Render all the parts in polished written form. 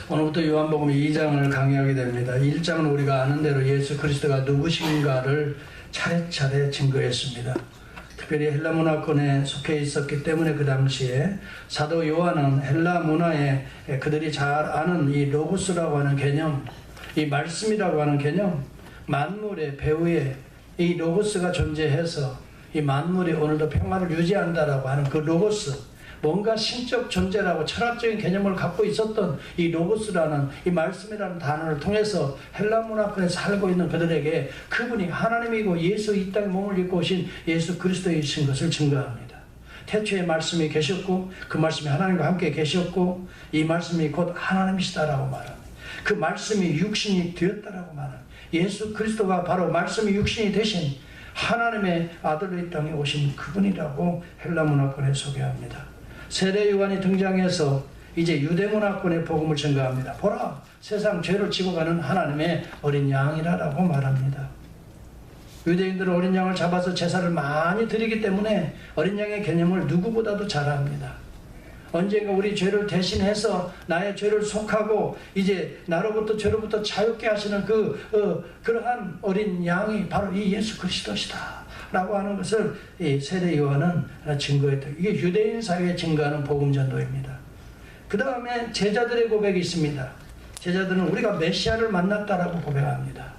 오늘부터 요한복음 2장을 강의하게 됩니다. 1장은 우리가 아는 대로 예수 그리스도가 누구신가를 차례차례 증거했습니다. 특별히 헬라 문화권에 속해 있었기 때문에 그 당시에 사도 요한은 헬라 문화에 그들이 잘 아는 이 로고스라고 하는 개념, 이 말씀이라고 하는 개념, 만물의 배후에 이 로고스가 존재해서 이 만물이 오늘도 평화를 유지한다라고 하는 그 로고스, 뭔가 신적 존재라고 철학적인 개념을 갖고 있었던 이 로고스라는 이 말씀이라는 단어를 통해서 헬라 문화권에 살고 있는 그들에게 그분이 하나님이고 예수 이 땅에 몸을 입고 오신 예수 그리스도이신 것을 증거합니다. 태초에 말씀이 계셨고 그 말씀이 하나님과 함께 계셨고 이 말씀이 곧 하나님이시다라고 말합니다. 그 말씀이 육신이 되었다라고 말합니다. 예수 그리스도가 바로 말씀이 육신이 되신 하나님의 아들로 이 땅에 오신 그분이라고 헬라 문화권에 소개합니다. 세례 요한이 등장해서 이제 유대 문화권의 복음을 증거합니다. 보라, 세상 죄를 지고 가는 하나님의 어린 양이라고 말합니다. 유대인들은 어린 양을 잡아서 제사를 많이 드리기 때문에 어린 양의 개념을 누구보다도 잘 압니다. 언젠가 우리 죄를 대신해서 나의 죄를 속하고 이제 나로부터 죄로부터 자유케 하시는 그러한 어린 양이 바로 이 예수 그리스도시다 라고 하는 것을 이 세례 요한은 증거했다. 이게 유대인 사회에 증거하는 복음 전도입니다. 그 다음에 제자들의 고백이 있습니다. 제자들은 우리가 메시아를 만났다라고 고백합니다.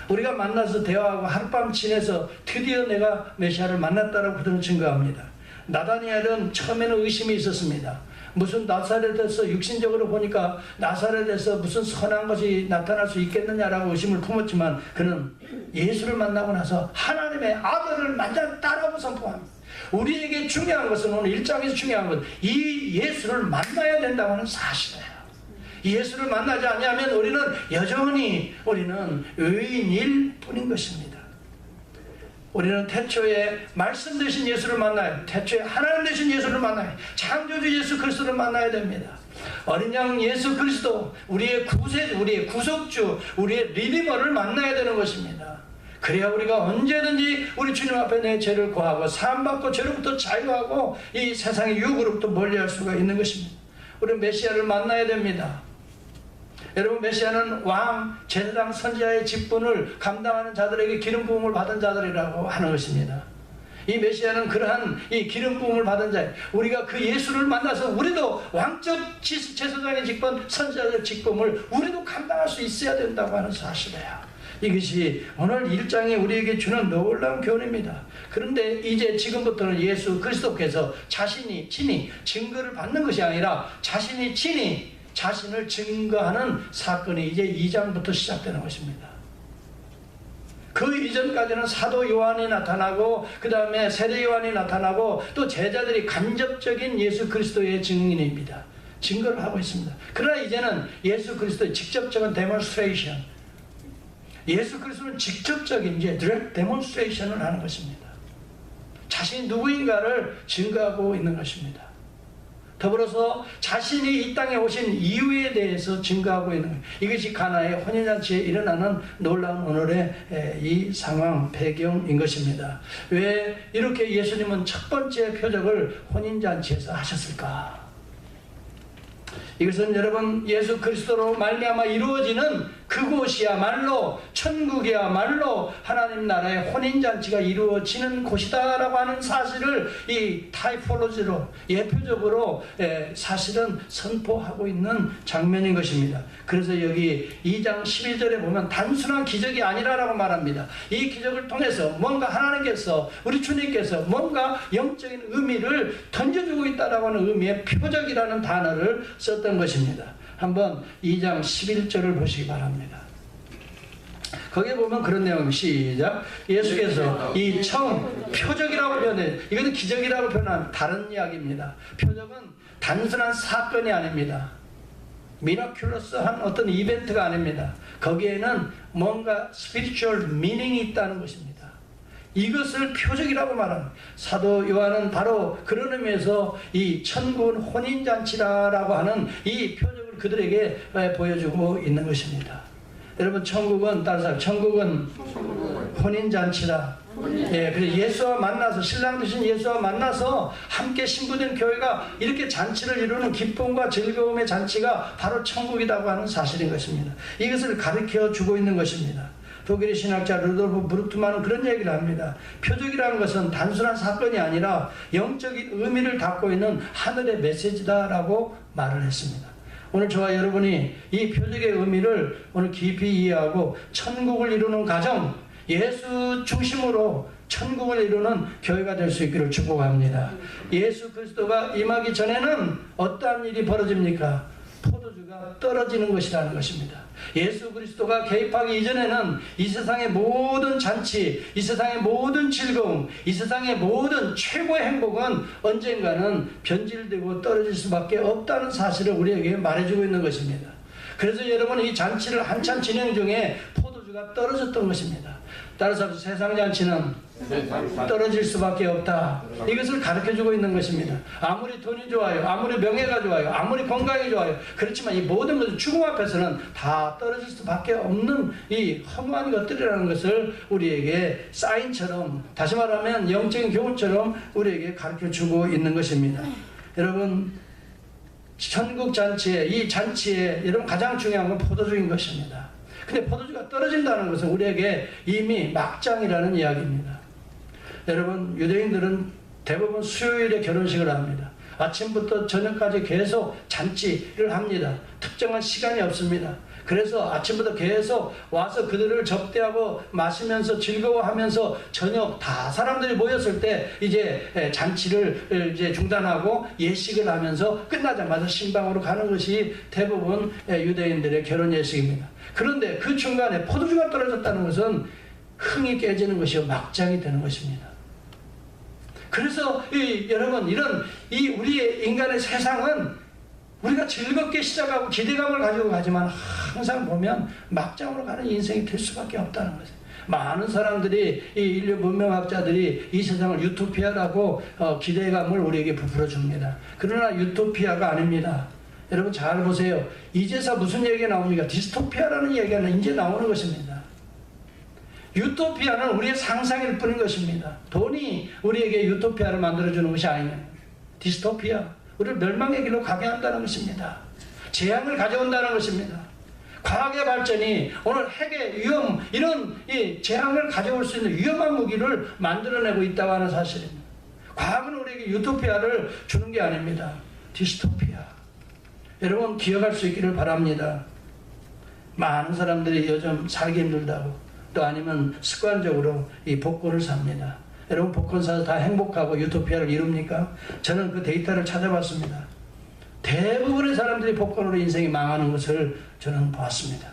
우리가 만나서 대화하고 하룻밤 지내서 드디어 내가 메시아를 만났다라고 그들은 증거합니다. 나다니엘은 처음에는 의심이 있었습니다. 무슨 나사렛에서 육신적으로 보니까 나사렛에서 무슨 선한 것이 나타날 수 있겠느냐라고 의심을 품었지만 그는 예수를 만나고 나서 하나님의 아들을 만났다라고 선포합니다. 우리에게 중요한 것은 오늘 1장에서 중요한 것은 이 예수를 만나야 된다고 하는 사실이에요. 이 예수를 만나지 않으면 우리는 여전히 우리는 의인일 뿐인 것입니다. 우리는 태초에 말씀 되신 예수를 만나야, 태초에 하나님 되신 예수를 만나야, 창조주 예수 그리스도를 만나야 됩니다. 어린 양 예수 그리스도, 우리의 구세주, 우리의 구속주, 우리의 리디머를 만나야 되는 것입니다. 그래야 우리가 언제든지 우리 주님 앞에 내 죄를 고하고 사함받고 죄로부터 자유하고 이 세상의 유혹으로부터 멀리할 수가 있는 것입니다. 우리는 메시아를 만나야 됩니다. 여러분, 메시아는 왕, 제사장, 선지자의 직분을 감당하는 자들에게 기름 부음을 받은 자들이라고 하는 것입니다. 이 메시아는 그러한 이 기름 부음을 받은 자, 우리가 그 예수를 만나서 우리도 왕적 제사장의 직분, 선지자의 직분을 우리도 감당할 수 있어야 된다고 하는 사실이에요. 이것이 오늘 1장에 우리에게 주는 놀라운 교훈입니다. 그런데 이제 지금부터는 예수 그리스도께서 자신이 친히 증거를 받는 것이 아니라 자신이 친히 자신을 증거하는 사건이 이제 2장부터 시작되는 것입니다. 그 이전까지는 사도 요한이 나타나고 그 다음에 세례 요한이 나타나고 또 제자들이 간접적인 예수 그리스도의 증인입니다. 증거를 하고 있습니다. 그러나 이제는 예수 그리스도의 직접적인 데몬스트레이션, 예수 그리스도는 직접적인 이제 디렉트 데몬스트레이션을 하는 것입니다. 자신이 누구인가를 증거하고 있는 것입니다. 더불어서 자신이 이 땅에 오신 이유에 대해서 증거하고 있는 거예요. 이것이 가나의 혼인잔치에 일어나는 놀라운 오늘의 이 상황 배경인 것입니다. 왜 이렇게 예수님은 첫 번째 표적을 혼인잔치에서 하셨을까? 이것은 여러분 예수 그리스도로 말미암아 이루어지는 그곳이야말로 천국이야말로 하나님 나라의 혼인잔치가 이루어지는 곳이다라고 하는 사실을 이 타이폴로지로 예표적으로 사실은 선포하고 있는 장면인 것입니다. 그래서 여기 2장 12절에 보면 단순한 기적이 아니라라고 말합니다. 이 기적을 통해서 뭔가 하나님께서 우리 주님께서 뭔가 영적인 의미를 던져주고 있다라고 하는 의미의 표적이라는 단어를 썼던 것입니다. 한번 2장 11절을 보시기 바랍니다. 거기에 보면 그런 내용, 시작. 예수께서 이 처음 표적이라고 표현해요. 이것은 기적이라고 표현한 다른 이야기입니다. 표적은 단순한 사건이 아닙니다. 미라큘러스한 어떤 이벤트가 아닙니다. 거기에는 뭔가 스피리추얼 미닝이 있다는 것입니다. 이것을 표적이라고 말합니다. 사도 요한은 바로 그런 의미에서 이 천국은 혼인잔치라고 하는 이 표적을 그들에게 보여주고 있는 것입니다. 여러분, 천국은 다른 사람, 천국은 혼인잔치다. 예, 그래서 예수와 만나서, 신랑 되신 예수와 만나서 함께 신부된 교회가 이렇게 잔치를 이루는 기쁨과 즐거움의 잔치가 바로 천국이라고 하는 사실인 것입니다. 이것을 가르쳐 주고 있는 것입니다. 독일의 신학자 루돌프 브루트만은 그런 얘기를 합니다. 표적이라는 것은 단순한 사건이 아니라 영적인 의미를 담고 있는 하늘의 메시지다라고 말을 했습니다. 오늘 저와 여러분이 이 표적의 의미를 오늘 깊이 이해하고 천국을 이루는 가정, 예수 중심으로 천국을 이루는 교회가 될 수 있기를 축복합니다. 예수 그리스도가 임하기 전에는 어떠한 일이 벌어집니까? 포도주가 떨어지는 것이라는 것입니다. 예수 그리스도가 개입하기 이전에는 이 세상의 모든 잔치, 이 세상의 모든 즐거움, 이 세상의 모든 최고의 행복은 언젠가는 변질되고 떨어질 수밖에 없다는 사실을 우리에게 말해주고 있는 것입니다. 그래서 여러분, 이 잔치를 한참 진행 중에 포도주가 떨어졌던 것입니다. 따라서 세상 잔치는 떨어질 수밖에 없다. 이것을 가르쳐주고 있는 것입니다. 아무리 돈이 좋아요, 아무리 명예가 좋아요, 아무리 건강이 좋아요, 그렇지만 이 모든 것은 죽음 앞에서는 다 떨어질 수밖에 없는 이 허무한 것들이라는 것을 우리에게 사인처럼, 다시 말하면 영적인 교훈처럼 우리에게 가르쳐주고 있는 것입니다. 여러분, 천국 잔치에, 이 잔치에 여러분 가장 중요한 건 포도주인 것입니다. 근데 포도주가 떨어진다는 것은 우리에게 이미 막장이라는 이야기입니다. 여러분, 유대인들은 대부분 수요일에 결혼식을 합니다. 아침부터 저녁까지 계속 잔치를 합니다. 특정한 시간이 없습니다. 그래서 아침부터 계속 와서 그들을 접대하고 마시면서 즐거워하면서 저녁 다 사람들이 모였을 때 이제 잔치를 이제 중단하고 예식을 하면서 끝나자마자 신방으로 가는 것이 대부분 유대인들의 결혼 예식입니다. 그런데 그 중간에 포도주가 떨어졌다는 것은 흥이 깨지는 것이요 막장이 되는 것입니다. 그래서 여러분, 이런 우리의 인간의 세상은 우리가 즐겁게 시작하고 기대감을 가지고 가지만 항상 보면 막장으로 가는 인생이 될 수밖에 없다는 거죠. 많은 사람들이, 이 인류 문명학자들이 이 세상을 유토피아라고 기대감을 우리에게 부풀어 줍니다. 그러나 유토피아가 아닙니다. 여러분 잘 보세요. 이제서 무슨 얘기가 나옵니까? 디스토피아라는 얘기가 이제 나오는 것입니다. 유토피아는 우리의 상상일 뿐인 것입니다. 돈이 우리에게 유토피아를 만들어주는 것이 아니면 디스토피아, 우리를 멸망의 길로 가게 한다는 것입니다. 재앙을 가져온다는 것입니다. 과학의 발전이 오늘 핵의 위험, 이런 이 재앙을 가져올 수 있는 위험한 무기를 만들어내고 있다고 하는 사실입니다. 과학은 우리에게 유토피아를 주는 게 아닙니다. 디스토피아. 여러분 기억할 수 있기를 바랍니다. 많은 사람들이 요즘 살기 힘들다고, 또 아니면 습관적으로 이 복권을 삽니다. 여러분 복권 사서 다 행복하고 유토피아를 이룹니까? 저는 그 데이터를 찾아봤습니다. 대부분의 사람들이 복권으로 인생이 망하는 것을 저는 보았습니다.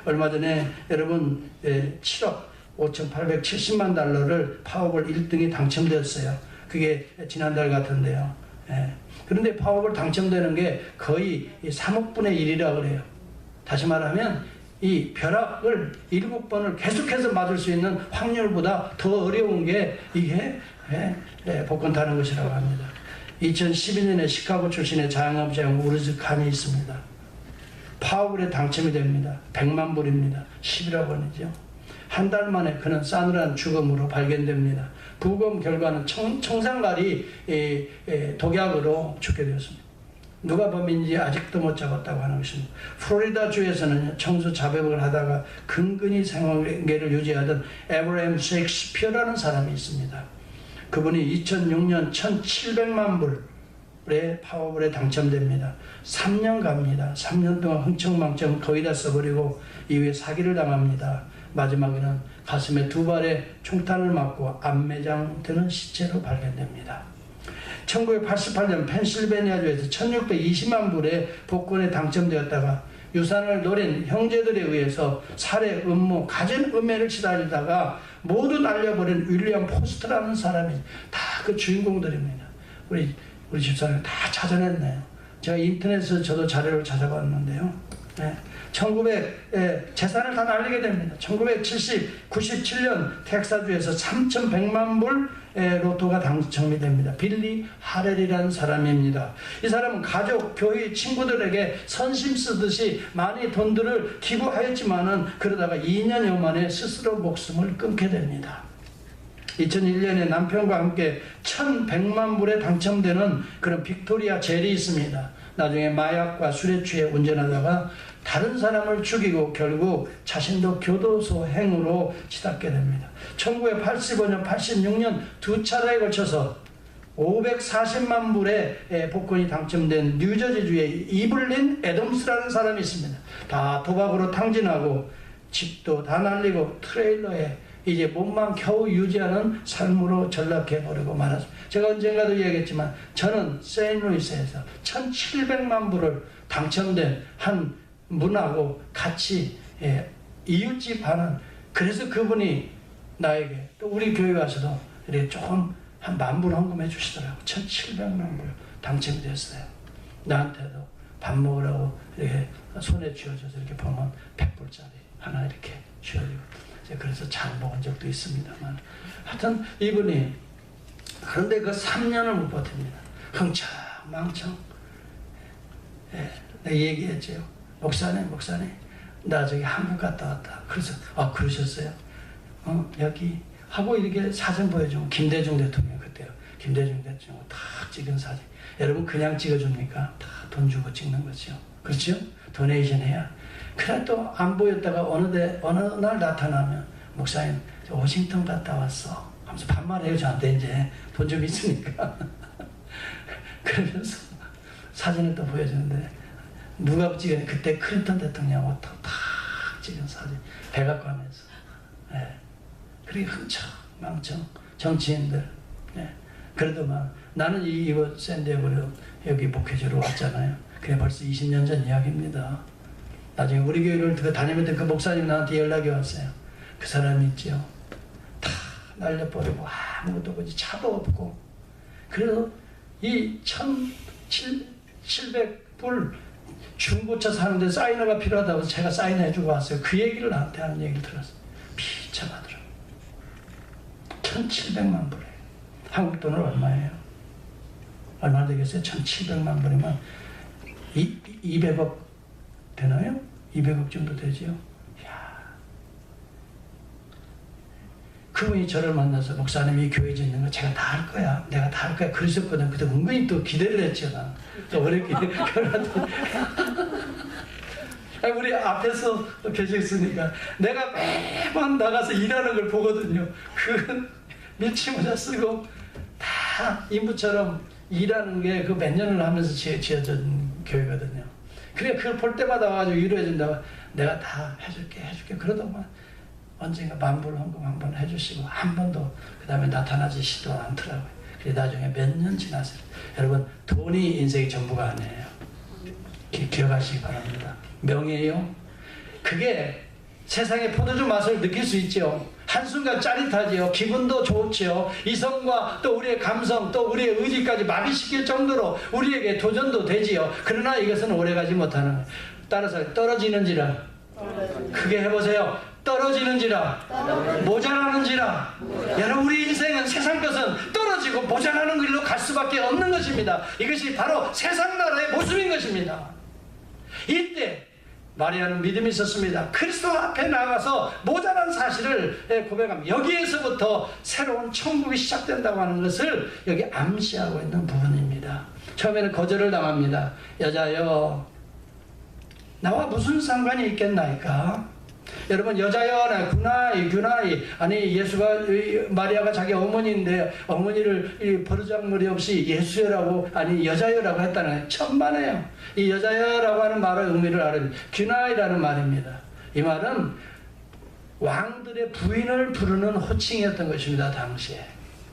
얼마 전에 여러분 7억 5,870만 달러를 파워볼 1등이 당첨되었어요. 그게 지난달 같은데요. 그런데 파워볼 당첨되는 게 거의 3억분의 1이라고 그래요. 다시 말하면 이 벼락을 7번을 계속해서 맞을 수 있는 확률보다 더 어려운 게 이게 복권 타는 것이라고 합니다. 2012년에 시카고 출신의 자영업자 우르즈 칸이 있습니다. 파워볼에 당첨이 됩니다. 100만 불입니다. 11억 원이죠. 한 달 만에 그는 싸늘한 죽음으로 발견됩니다. 부검 결과는 청산가리 독약으로 죽게 되었습니다. 누가 범인지 아직도 못 잡았다고 하는 것입니다. 플로리다 주에서는 청소 자백을 하다가 근근히 생계를 유지하던 에브라임 셰익스피어라는 사람이 있습니다. 그분이 2006년 1,700만 불의 파워볼에 당첨됩니다. 3년 갑니다. 3년 동안 흥청망청 거의 다 써버리고 이후에 사기를 당합니다. 마지막에는 가슴에 2발의 총탄을 맞고 안매장되는 시체로 발견됩니다. 1988년 펜실베니아주에서 1620만 불의 복권에 당첨되었다가 유산을 노린 형제들에 의해서 살해, 음모, 가진 음해를 시달리다가 모두 날려버린 윌리엄 포스트라는 사람이 다 그 주인공들입니다. 우리 집사람이 다 찾아냈네요. 제가 인터넷에서 저도 자료를 찾아봤는데요. 재산을 다 날리게 됩니다. 1997년 텍사주에서 3,100만 불 로또가 당첨이 됩니다. 빌리 하렐이라는 사람입니다. 이 사람은 가족, 교회, 친구들에게 선심 쓰듯이 많이 돈들을 기부하였지만은 그러다가 2년여 만에 스스로 목숨을 끊게 됩니다. 2001년에 남편과 함께 1,100만 불에 당첨되는 그런 빅토리아 젤이 있습니다. 나중에 마약과 술에 취해 운전하다가 다른 사람을 죽이고 결국 자신도 교도소 행으로 치닫게 됩니다. 1985년, 86년 두 차례에 걸쳐서 540만 불의 복권이 당첨된 뉴저지주의 이블린 애덤스라는 사람이 있습니다. 다 도박으로 탕진하고 집도 다 날리고 트레일러에 이제 몸만 겨우 유지하는 삶으로 전락해버리고 말았습니다. 제가 언젠가도 이야기했지만 저는 세인루이스에서 1,700만 불을 당첨된 한 분하고 같이 이웃집 하는, 그래서 그분이 나에게 또 우리 교회 와서도 이렇게 조금 한 10,000불 헌금해 주시더라고요. 1,700만 불 당첨이 됐어요. 나한테도 밥 먹으라고 이렇게 손에 쥐어줘서 이렇게 보면 100불짜리 하나 이렇게 쥐어주고, 그래서 잘 먹은 적도 있습니다만, 하여튼 이분이, 그런데 그 3년을 못 버팁니다. 흥청망청. 내가 얘기했죠. 목사님, 나 저기 한국 갔다 왔다. 그래서, 그러셨어요? 여기 하고 이렇게 사진 보여주면, 김대중 대통령 그때요. 김대중 대통령 다 찍은 사진. 여러분 그냥 찍어줍니까? 다 돈 주고 찍는 거죠. 그렇죠? 도네이션 해야. 그래 또 안 보였다가 어느 날 나타나면, 목사님 저 워싱턴 갔다 왔어 하면서 반말해요. 저한테 이제 돈 좀 있으니까. 그러면서 사진을 또 보여주는데, 누가 찍은, 그때 클린턴 대통령하고 다 찍은 사진, 백악관에서. 그리고 흥청망청 정치인들. 그래도 막 나는 이곳 샌디에고로 여기 목회자로 왔잖아요. 그게 벌써 20년 전 이야기입니다. 나중에 우리 교회를 다니면서 그 목사님 나한테 연락이 왔어요. 그 사람이 있죠. 다 날려버리고 아무것도 없고 차도 없고. 그래서 이 1,700불 중고차 사는데 사이너가 필요하다고 제가 사인해주고 왔어요. 그 얘기를 나한테 하는 얘기를 들었어요. 비참하더라고요. 1,700만 불이에요. 한국 돈은 얼마예요? 얼마 되겠어요? 1,700만 불이면 200억 되나요? 200억 정도 되죠. 이야. 그분이 저를 만나서, 목사님 이 교회 짓는 거 제가 다 할 거야. 내가 다 할 거야. 그러셨거든. 그때 은근히 또 기대를 했죠. 난. 또 어렵게 결혼하더니. 우리 앞에서 계셨으니까 내가 매번 나가서 일하는 걸 보거든요. 그 밀치모자 쓰고 다 인부처럼 일하는 게 그 몇 년을 하면서 지어진 교회거든요. 그래, 그걸 볼 때마다 와가지고 위로해준다고, 내가 다 해줄게. 그러더만 언젠가 10,000불 헌금 한번 해주시고, 한 번도 그 다음에 나타나지도 않더라고요. 그래, 나중에 몇 년 지났어요. 여러분, 돈이 인생의 전부가 아니에요. 기억하시기 바랍니다. 명예요. 그게 세상의 포도주 맛을 느낄 수 있죠. 한순간 짜릿하지요. 기분도 좋지요. 이성과 또 우리의 감성, 또 우리의 의지까지 마비시킬 정도로 우리에게 도전도 되지요. 그러나 이것은 오래가지 못하는 거예요. 따라서 떨어지는지라. 크게 해보세요. 떨어지는지라. 모자라는지라. 여러분, 우리 인생은 세상 것은 떨어지고 모자라는 길로 갈 수밖에 없는 것입니다. 이것이 바로 세상 나라의 모습인 것입니다. 이때 마리아는 믿음이 있었습니다. 그리스도 앞에 나가서 모자란 사실을 고백하면 여기에서부터 새로운 천국이 시작된다고 하는 것을 여기 암시하고 있는 부분입니다. 처음에는 거절을 당합니다. 여자여, 나와 무슨 상관이 있겠나이까? 여러분, 여자여, 규나이, 아니 예수가, 마리아가 자기 어머니인데 어머니를 버르장머리 없이 예수여라고, 아니 여자여라고 했다는 거예요. 천만에요. 이 여자여라고 하는 말의 의미를 알아요. 규나이라는 말입니다. 이 말은 왕들의 부인을 부르는 호칭이었던 것입니다, 당시에.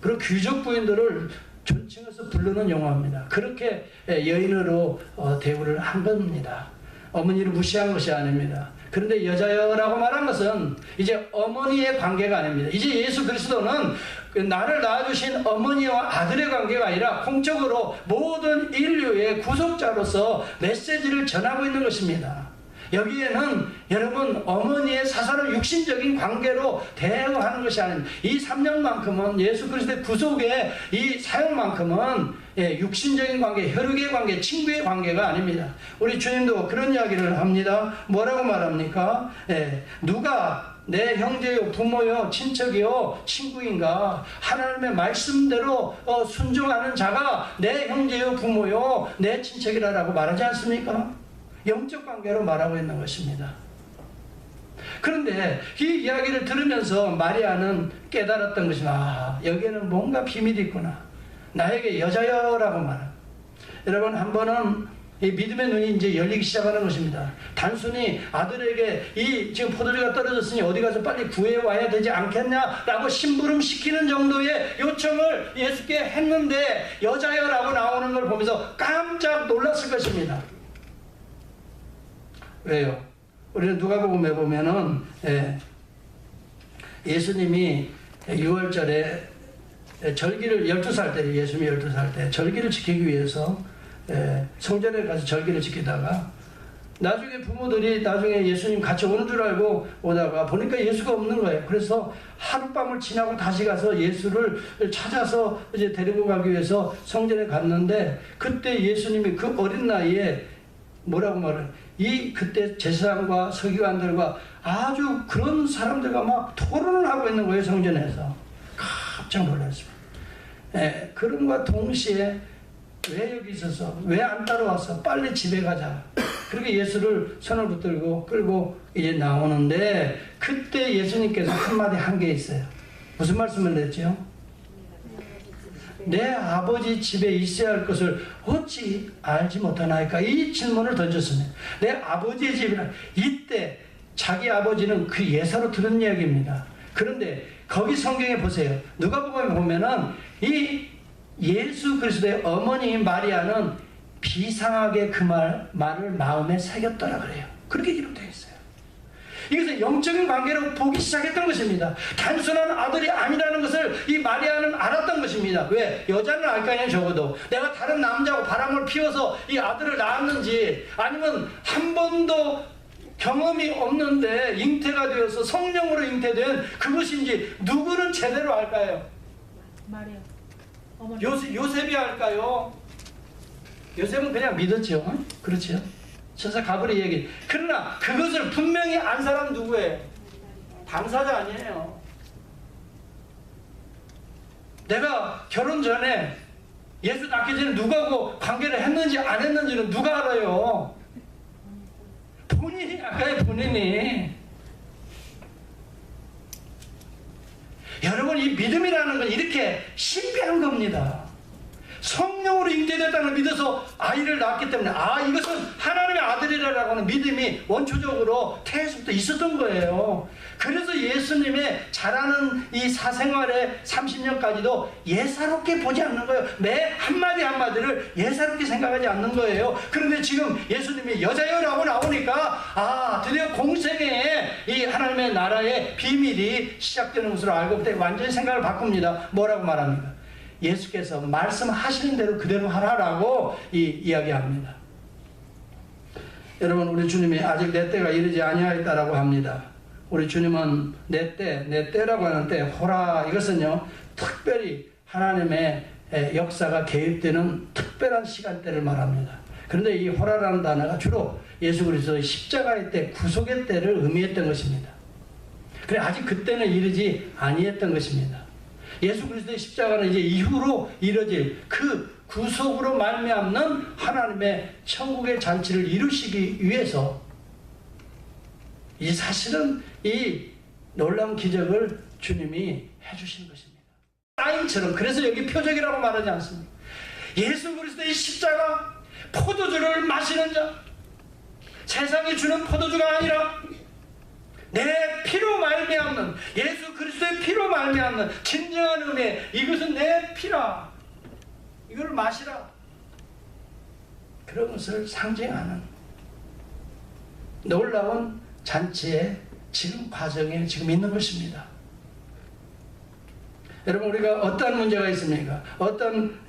그리고 귀족 부인들을 존칭해서 부르는 용어입니다. 그렇게 여인으로 대우를 한 겁니다. 어머니를 무시한 것이 아닙니다. 그런데 여자여라고 말한 것은 이제 어머니의 관계가 아닙니다. 이제 예수 그리스도는 나를 낳아주신 어머니와 아들의 관계가 아니라 공적으로 모든 인류의 구속자로서 메시지를 전하고 있는 것입니다. 여기에는 여러분 어머니의 사사로 육신적인 관계로 대응하는 것이 아닙니다. 이 3년만큼은 예수 그리스도의 구속의 이 사역만큼은 육신적인 관계, 혈육의 관계, 친구의 관계가 아닙니다. 우리 주님도 그런 이야기를 합니다. 뭐라고 말합니까? 누가 내 형제요, 부모요, 친척이요, 친구인가? 하나님의 말씀대로 순종하는 자가 내 형제요, 부모요, 내 친척이라고 말하지 않습니까? 영적 관계로 말하고 있는 것입니다. 그런데 이 이야기를 들으면서 마리아는 깨달았던 것이다. 여기에는 뭔가 비밀이 있구나. 나에게 여자여라고 말합니다. 여러분, 한 번은 이 믿음의 눈이 이제 열리기 시작하는 것입니다. 단순히 아들에게 이 지금 포도주가 떨어졌으니 어디 가서 빨리 구해와야 되지 않겠냐라고 심부름 시키는 정도의 요청을 예수께 했는데 여자여라고 나오는 걸 보면서 깜짝 놀랐을 것입니다. 왜요? 우리는 누가복음에 보면은 예수님이 6월절에 절기를 12살 때, 예수님이 12살 때 절기를 지키기 위해서 성전에 가서 절기를 지키다가 나중에 부모들이 나중에 예수님 같이 오는 줄 알고 오다가 보니까 예수가 없는 거예요. 그래서 하룻밤을 지나고 다시 가서 예수를 찾아서 이제 데리고 가기 위해서 성전에 갔는데 그때 예수님이 그 어린 나이에 뭐라고 말해요? 그때 제사장과 서기관들과 아주 그런 사람들과 막 토론을 하고 있는 거예요, 성전에서. 깜짝 놀랐습니다. 그런과 동시에 왜 여기 있어서? 왜 안 따라왔어? 빨리 집에 가자. 그렇게 예수를 손을 붙들고 끌고 이제 나오는데 그때 예수님께서 한마디 한 게 있어요. 무슨 말씀을 했죠? 내 아버지 집에 있어야 할 것을 어찌 알지 못하나이까? 이 질문을 던졌습니다. 내 아버지의 집이라. 이때 자기 아버지는 그 예사로 들은 이야기입니다. 그런데 거기 성경에 보세요. 누가복음에 보면은 이 예수 그리스도의 어머니 마리아는 비상하게 그 말을 마음에 새겼더라 그래요. 그렇게 기록되어 있어요. 이것은 영적인 관계로 보기 시작했던 것입니다. 단순한 아들이 아니라는 것을 이 마리아는 알았던 것입니다. 왜? 여자는 알 거 아니에요, 적어도. 내가 다른 남자하고 바람을 피워서 이 아들을 낳았는지, 아니면 한 번도 경험이 없는데 잉태가 되어서 성령으로 잉태된 그것인지 누구는 제대로 알까요? 마리아. 요셉이 알까요? 요셉은 그냥 믿었죠. 그렇죠. 천사 가브리 얘기. 그러나 그것을 분명히 안 사람 누구예요? 당사자 아니에요. 내가 결혼 전에 예수 낳기 전에 누구하고 관계를 했는지 안 했는지는 누가 알아요? 본인이 알아요. 본인이. 여러분, 이 믿음이라는 건 이렇게 신비한 겁니다. 성령으로 잉태됐다는 걸 믿어서 아이를 낳았기 때문에 이것은 하나님의 아들이라고 하는 믿음이 원초적으로 태에서부터 있었던 거예요. 그래서 예수님의 자라는 이 사생활의 30년까지도 예사롭게 보지 않는 거예요. 매 한마디 한마디를 예사롭게 생각하지 않는 거예요. 그런데 지금 예수님이 여자여라고 나오니까 드디어 공생애에 이 하나님의 나라의 비밀이 시작되는 것으로 알고 그때 완전히 생각을 바꿉니다. 뭐라고 말합니까? 예수께서 말씀하시는 대로 그대로 하라라고 이야기합니다. 여러분, 우리 주님이 아직 내 때가 이르지 아니하였다라고 합니다. 우리 주님은 내 때라고 하는 때, 호라, 이것은요 특별히 하나님의 역사가 개입되는 특별한 시간대를 말합니다. 그런데 이 호라라는 단어가 주로 예수 그리스도의 십자가의 때, 구속의 때를 의미했던 것입니다. 그래, 아직 그때는 이르지 아니했던 것입니다. 예수 그리스도의 십자가는 이제 이후로 이뤄질 그 구속으로 말미암는 하나님의 천국의 잔치를 이루시기 위해서 이 사실은 이 놀라운 기적을 주님이 해주신 것입니다. 사인처럼. 그래서 여기 표적이라고 말하지 않습니다. 예수 그리스도의 십자가, 포도주를 마시는 자, 세상이 주는 포도주가 아니라 내 피로 말미암는, 예수 그리스도의 피로 말미암는 진정한 의미, 이것은 내 피라, 이걸 마시라, 그런 것을 상징하는 놀라운 잔치의 지금 과정에 지금 있는 것입니다. 여러분, 우리가 어떤 문제가 있습니까? 어떤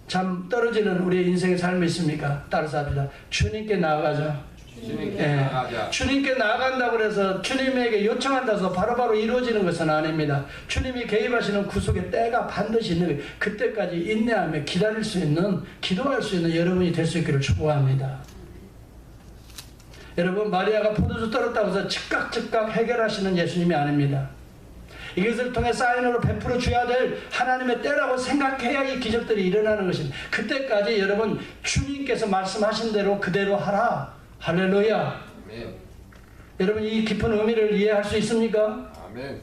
참 떨어지는 우리의 인생의 삶이 있습니까? 따라서 합시다. 주님께 나아가자. 주님께 예, 나아가자. 주님께 나아간다고 해서 주님에게 요청한다고 바로바로 이루어지는 것은 아닙니다. 주님이 개입하시는 구속의 때가 반드시 있는 거예요. 그때까지 인내하며 기다릴 수 있는, 기도할 수 있는 여러분이 될 수 있기를 축복합니다. 여러분, 마리아가 포도주 떨었다고 해서 즉각 해결하시는 예수님이 아닙니다. 이것을 통해 사인으로 베풀어 줘야 될 하나님의 때라고 생각해야 이 기적들이 일어나는 것입니다. 그때까지 여러분, 주님께서 말씀하신 대로 그대로 하라. 할렐루야. 아멘. 여러분, 이 깊은 의미를 이해할 수 있습니까? 아멘.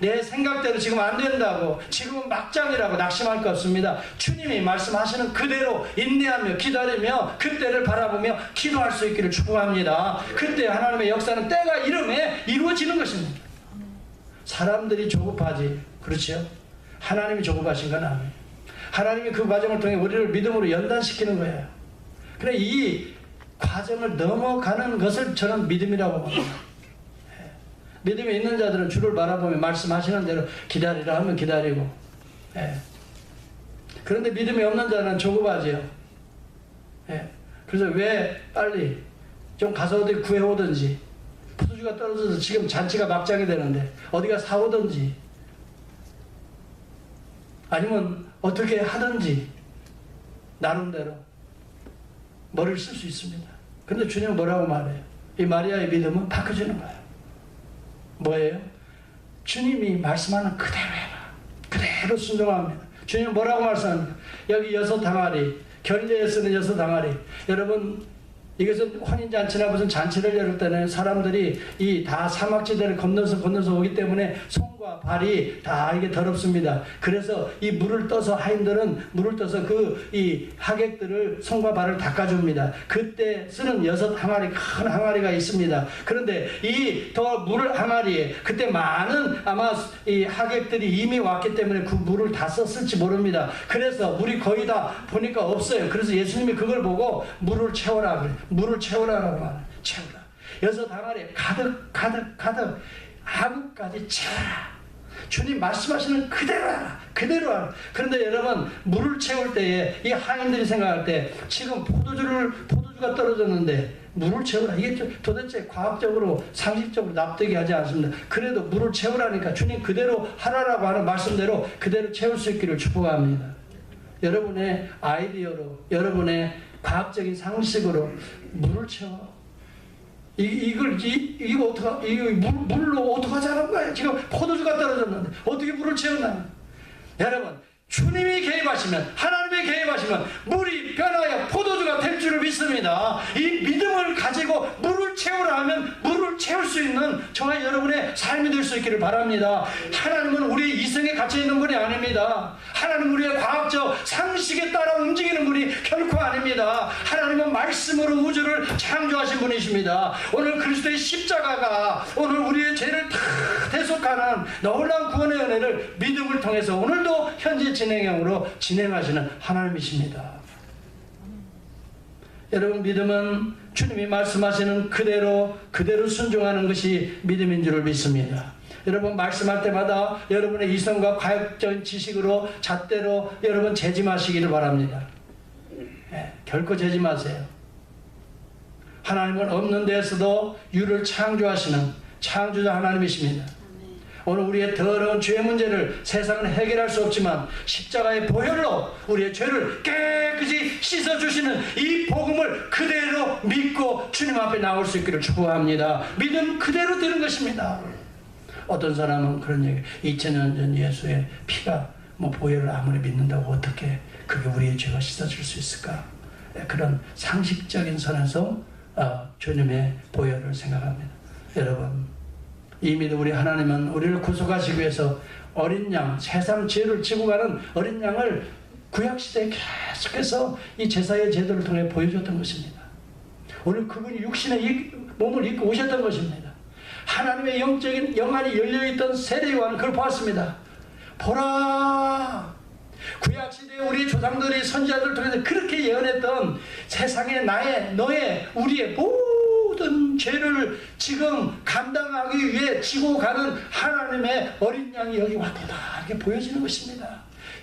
내 생각대로 지금 안 된다고, 지금은 막장이라고 낙심할 거 없습니다. 주님이 말씀하시는 그대로 인내하며 기다리며 그때를 바라보며 기도할 수 있기를 축복합니다. 그때 하나님의 역사는 때가 이름에 이루어지는 것입니다. 사람들이 조급하지, 그렇죠? 하나님이 조급하신 건 아니에요. 하나님이 그 과정을 통해 우리를 믿음으로 연단시키는 거예요. 그래, 이 과정을 넘어가는 것을 저는 믿음이라고 봅니다. 믿음이 있는 자들은 주를 바라보며 말씀하시는 대로 기다리라 하면 기다리고, 그런데 믿음이 없는 자는 조급하지요. 그래서 왜 빨리 좀 가서 어디 구해오든지, 포도주가 떨어져서 지금 잔치가 막장이 되는데 어디가 사오든지, 아니면 어떻게 하든지 나름대로 머리를 쓸 수 있습니다. 그런데 주님은 뭐라고 말해요? 이 마리아의 믿음은 바꿔주는 거예요. 뭐예요? 주님이 말씀하는 그대로 해라. 그대로 순종합니다. 주님은 뭐라고 말씀합니까? 여기 6항아리, 결례에 쓰는 6항아리. 여러분, 이것은 혼인잔치나 무슨 잔치를 열을 때는 사람들이 이 다 사막지대를 건너서 오기 때문에 손과 발이 다 이게 더럽습니다. 그래서 이 물을 떠서 하인들은 물을 떠서 그 이 하객들을 손과 발을 닦아줍니다. 그때 쓰는 6항아리, 큰 항아리가 있습니다. 그런데 이 더 물 항아리에 그때 많은 아마 이 하객들이 이미 왔기 때문에 그 물을 다 썼을지 모릅니다. 그래서 물이 거의 다 보니까 없어요. 그래서 예수님이 그걸 보고 물을 채워라 그래요. 물을 채우라라고 말해요. 채우라. 6항아리에 가득 아구까지 채워라. 주님 말씀하시는 그대로 하라. 그대로 하라. 그런데 여러분, 물을 채울 때에 이 하인들이 생각할 때 지금 포도주가 떨어졌는데 물을 채우라. 이게 도대체 과학적으로 상식적으로 납득이 하지 않습니다. 그래도 물을 채우라니까 주님 그대로 하라라고 하는 말씀대로 그대로 채울 수 있기를 축복합니다. 여러분의 아이디어로, 여러분의 과학적인 상식으로 물을 채워. 이거 물로 어떻게 하자는 거야? 지금 포도주가 떨어졌는데 어떻게 물을 채우나? 여러분, 주님이 개입하시면, 하나님이 개입하시면 물이 변하여 포도주가 될 줄을 믿습니다. 이 믿음을 가지고 물을 채우라 하면 물을 채울 수 있는 저와 여러분의 삶이 될 수 있기를 바랍니다. 하나님은 우리의 이성에 갇혀있는 분이 아닙니다. 하나님은 우리의 과학적 상식에 따라 움직이는 분이 결코 아닙니다. 하나님은 말씀으로 우주를 창조하신 분이십니다. 오늘 그리스도의 십자가가 오늘 우리의 죄를 다 대속하는 놀라운 구원의 은혜를 믿음을 통해서 오늘도 현재 진행형으로 진행하시는 하나님이십니다. 여러분, 믿음은 주님이 말씀하시는 그대로 순종하는 것이 믿음인 줄을 믿습니다. 여러분, 말씀할 때마다 여러분의 이성과 과학적인 지식으로 잣대로 여러분 재지 마시기를 바랍니다. 결코 재지 마세요. 하나님은 없는 데에서도 유를 창조하시는 창조자 하나님이십니다. 오늘 우리의 더러운 죄의 문제를 세상은 해결할 수 없지만 십자가의 보혈로 우리의 죄를 깨끗이 씻어주시는 이 복음을 그대로 믿고 주님 앞에 나올 수 있기를 축복합니다. 믿음 그대로 되는 것입니다. 어떤 사람은 그런 얘기, 2000년 전 예수의 피가 보혈을 아무리 믿는다고 어떻게 그게 우리의 죄가 씻어질 수 있을까? 그런 상식적인 선에서 주님의 보혈을 생각합니다. 여러분, 이미도 우리 하나님은 우리를 구속하시기 위해서 어린 양, 세상 죄를 지고 가는 어린 양을 구약시대에 계속해서 이 제사의 제도를 통해 보여줬던 것입니다. 오늘 그분이 육신의 몸을 입고 오셨던 것입니다. 하나님의 영적인 영안이 열려있던 세례요한은 그걸 보았습니다. 보라! 구약시대에 우리 조상들이 선지자들을 통해서 그렇게 예언했던 세상의 너의, 우리의 모든 죄를 지금 감당하기 위해 지고 가는 하나님의 어린 양이 여기 왔다. 이렇게 보여지는 것입니다.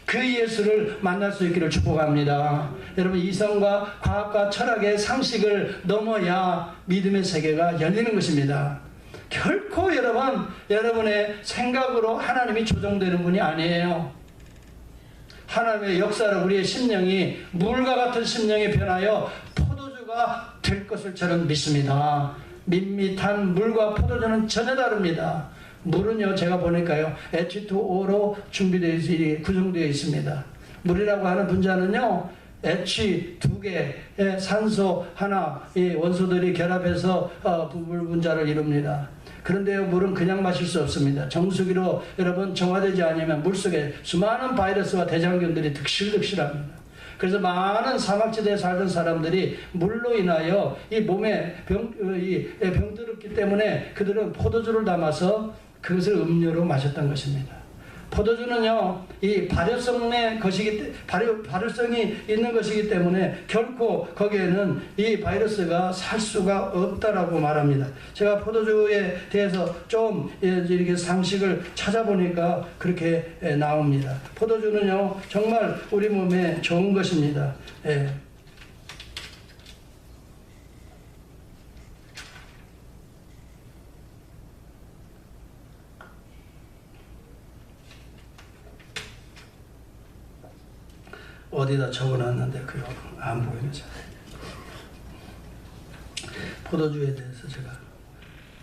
그 예수를 만날 수 있기를 축복합니다. 여러분, 이성과 과학과 철학의 상식을 넘어야 믿음의 세계가 열리는 것입니다. 결코 여러분의 생각으로 하나님이 조정되는 분이 아니에요. 하나님의 역사로 우리의 심령이 물과 같은 심령이 변하여 포도주가 될 것을 저는 믿습니다. 밋밋한 물과 포도주는 전혀 다릅니다. 물은요, 제가 보니까요, H2O로 구성되어 있습니다. 물이라고 하는 분자는요, H 2개, 산소 하나, 이 원소들이 결합해서 물 분자를 이룹니다. 그런데요, 물은 그냥 마실 수 없습니다. 정수기로 여러분 정화되지 않으면 물속에 수많은 바이러스와 대장균들이 득실득실합니다. 그래서 많은 사막지대에 살던 사람들이 물로 인하여 이 몸에 병들었기 때문에 그들은 포도주를 담아서 그것을 음료로 마셨던 것입니다. 포도주는요, 이 발효성이 있는 것이기 때문에 결코 거기에는 이 바이러스가 살 수가 없다라고 말합니다. 제가 포도주에 대해서 좀 이렇게 상식을 찾아보니까 그렇게 나옵니다. 포도주는요, 정말 우리 몸에 좋은 것입니다. 예. 어디다 적어놨는데 그거 안 보이네. 포도주에 대해서 제가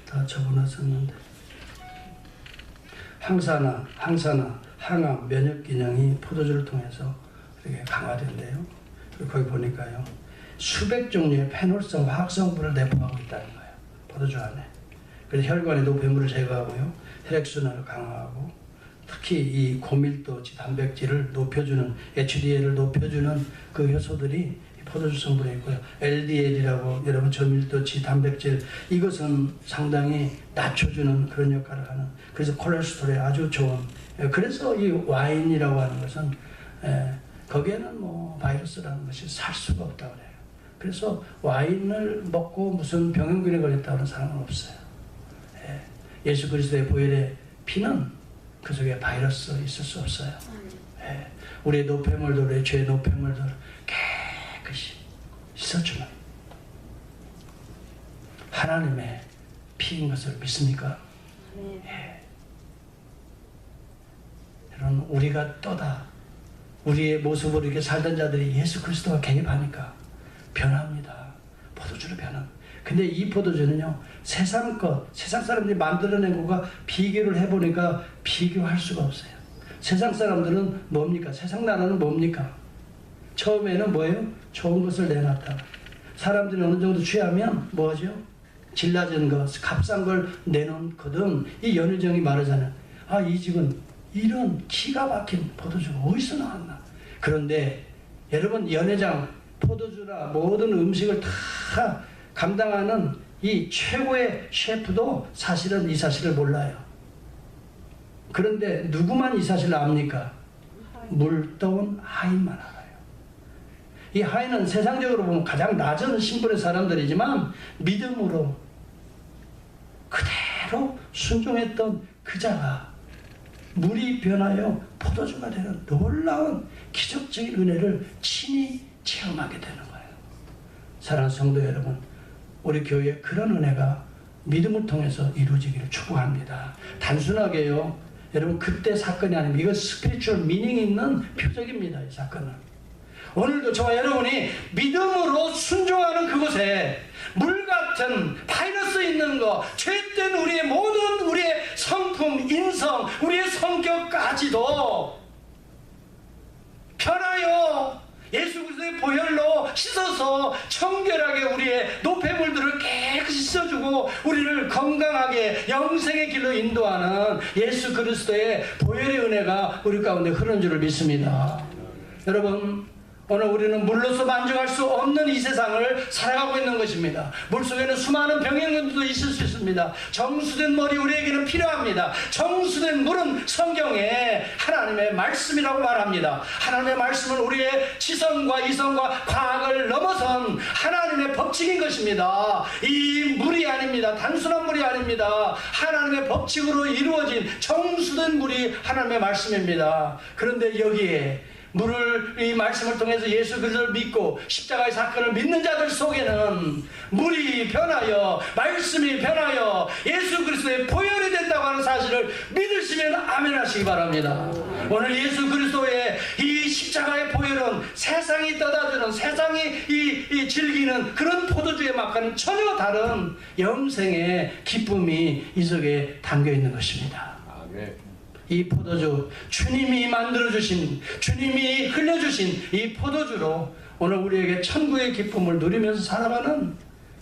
다 적어놨었는데, 항산화, 항암, 면역 기능이 포도주를 통해서 이렇게 강화된대요. 그리고 거기 보니까요, 수백 종류의 페놀성 화학성분을 내포하고 있다는 거예요, 포도주 안에. 그래서 혈관의 노폐물을 제거하고요, 혈액순환을 강화하고, 특히 이 고밀도지 단백질을 높여주는, HDL을 높여주는 그 효소들이 포도주 성분에 있고요. LDL이라고 여러분 저밀도지 단백질, 이것은 상당히 낮춰주는 그런 역할을 하는, 그래서 콜레스테롤에 아주 좋은, 그래서 이 와인이라고 하는 것은 거기에는 뭐 바이러스라는 것이 살 수가 없다고 그래요. 그래서 와인을 먹고 무슨 병원균에 걸렸다는 사람은 없어요. 예수 그리스도의 보혈의 피는 그 속에 바이러스 있을 수 없어요. 우리의 노폐물들, 우리의 죄의 노폐물들 깨끗이 씻어주는 하나님의 피인 것을 믿습니까? 여러분, 우리가 떠다 우리의 모습으로 이렇게 살던 자들이 예수 그리스도가 개입하니까 변합니다. 포도주로 변합니다. 근데 이 포도주는요, 세상 사람들이 만들어낸 것과 비교를 해보니까 비교할 수가 없어요. 세상 사람들은 뭡니까? 세상 나라는 뭡니까? 처음에는 뭐예요? 좋은 것을 내놨다. 사람들이 어느 정도 취하면 뭐하죠? 질 낮은 것, 값싼 걸 내놓거든. 이 연의정이 말하잖아요. 아, 이 집은 이런 기가 막힌 포도주가 어디서 나왔나? 그런데 여러분, 연회장, 포도주나 모든 음식을 다 감당하는 이 최고의 셰프도 사실은 이 사실을 몰라요. 그런데 누구만 이 사실을 압니까? 물떠온 하인만 알아요. 이 하인은 세상적으로 보면 가장 낮은 신분의 사람들이지만 믿음으로 그대로 순종했던 그 자가 물이 변하여 포도주가 되는 놀라운 기적적인 은혜를 친히 체험하게 되는 거예요. 사랑하는 성도 여러분, 우리 교회에 그런 은혜가 믿음을 통해서 이루어지기를 축복합니다. 단순하게요, 여러분, 그때 사건이 아니면 이건 스피리추얼 미닝 있는 표적입니다. 이 사건은 오늘도 저와 여러분이 믿음으로 순종하는 그곳에 물같은 바이러스 있는 것, 죄된 우리의 모든 우리의 성품, 인성, 우리의 성격까지도 변하여 예수 그리스도의 보혈로 씻어서 청결하게 우리의 노폐물들을 깨끗이 씻어주고 우리를 건강하게 영생의 길로 인도하는 예수 그리스도의 보혈의 은혜가 우리 가운데 흐르는 줄을 믿습니다. 여러분, 오늘 우리는 물로서 만족할 수 없는 이 세상을 살아가고 있는 것입니다. 물속에는 수많은 병행근도 있을 수 있습니다. 정수된 물이 우리에게는 필요합니다. 정수된 물은 성경에 하나님의 말씀이라고 말합니다. 하나님의 말씀은 우리의 지성과 이성과 과학을 넘어선 하나님의 법칙인 것입니다. 이 물이 아닙니다. 단순한 물이 아닙니다. 하나님의 법칙으로 이루어진 정수된 물이 하나님의 말씀입니다. 그런데 여기에 물을 이 말씀을 통해서 예수 그리스도를 믿고 십자가의 사건을 믿는 자들 속에는 물이 변하여 말씀이 변하여 예수 그리스도의 보혈이 된다고 하는 사실을 믿으시면 아멘 하시기 바랍니다. 오늘 예수 그리스도의 이 십자가의 보혈은 세상이 떠다주는 세상이 이 즐기는 그런 포도주의 맛과는 전혀 다른 영생의 기쁨이 이 속에 담겨 있는 것입니다. 아멘. 이 포도주, 주님이 만들어주신, 주님이 흘려주신 이 포도주로 오늘 우리에게 천국의 기쁨을 누리면서 살아가는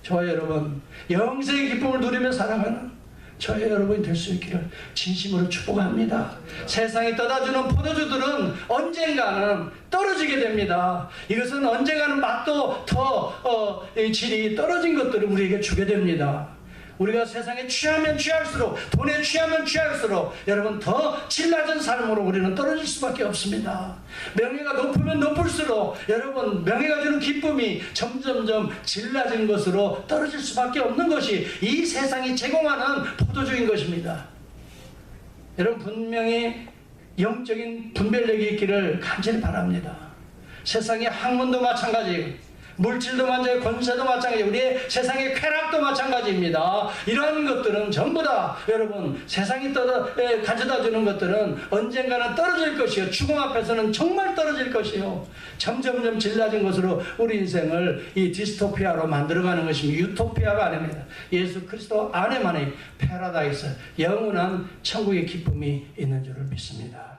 저와 여러분, 영생의 기쁨을 누리면서 살아가는 저와 여러분이 될 수 있기를 진심으로 축복합니다. 세상이 떠다주는 포도주들은 언젠가는 떨어지게 됩니다. 이것은 언젠가는 맛도 더 질이 떨어진 것들을 우리에게 주게 됩니다. 우리가 세상에 취하면 취할수록, 돈에 취하면 취할수록 여러분 더 질 낮은 삶으로 우리는 떨어질 수밖에 없습니다. 명예가 높으면 높을수록 여러분 명예가 주는 기쁨이 점점점 질 낮은 것으로 떨어질 수밖에 없는 것이 이 세상이 제공하는 포도주인 것입니다. 여러분 분명히 영적인 분별력이 있기를 간절히 바랍니다. 세상의 학문도 마찬가지, 물질도 마찬가지, 권세도 마찬가지, 우리의 세상의 쾌락도 마찬가지입니다. 이러한 것들은 전부 다 여러분 세상이 가져다 주는 것들은 언젠가는 떨어질 것이요, 죽음 앞에서는 정말 떨어질 것이요, 점점점 질 낮은 것으로 우리 인생을 이 디스토피아로 만들어가는 것입니다. 유토피아가 아닙니다. 예수 그리스도 안에만의 패러다이스, 영원한 천국의 기쁨이 있는 줄을 믿습니다.